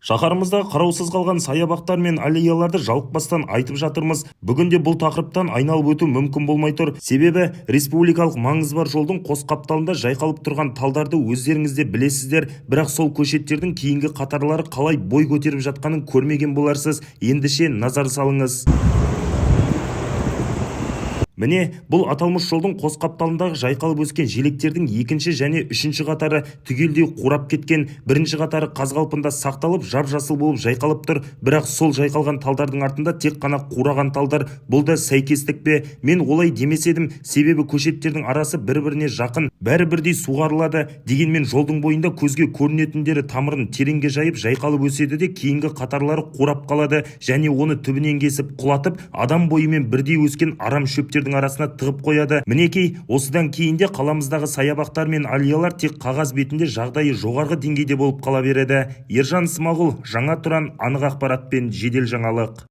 Шаһарымызда қараусыз қалған саябақтар мен аллеяларды жалықпастан айтып жатырмыз. Бүгінде бұл тақырыптан айналып өту мүмкін болмай тұр. Себебі республикалық маңызы бар жолдың қос қапталында жайқалып тұрған талдарды өздеріңіз де білесіздер. Бірақ сол көшеттердің кейінгі қатарлары қалай бой көтеріп жатқанын көрмеген боларсыз. Ендеше назар салыңыз. Міне, бұл аталмыш жолдың қос қапталындағы жайқалып өскен желектердің екінші және үшінші қатары түгелдей қурап кеткен, бірінші қатары қаз қалпында сақталып, жап-жасыл болып жайқалып тұр. Бірақ сол жайқалған талдардың артында тек қана қураған талдар. Бұл да сәйкестік пе? Мен олай демес едім, себебі көшеттердің арасы бір-біріне жақын, бәрі бірдей суғарылады. Дегенмен жолдың бойында көзге көрінетіндері тамырын тереңге жайып жайқалып өседі де кейінгі қатарлары қурап қалады және оны түбінен кесіп құлатып, адам бойымен бірдей өскен арам шөптердің арасына тығып қояды. Мінекей, осыдан кейінде қаламыздағы саябақтар мен аллеялар тек қағаз бетінде жағдайы жоғарғы деңгейде болып қала береді. Ержан Смағұл, Жаңа Тұран, анық ақпаратпен жедел жаңалық.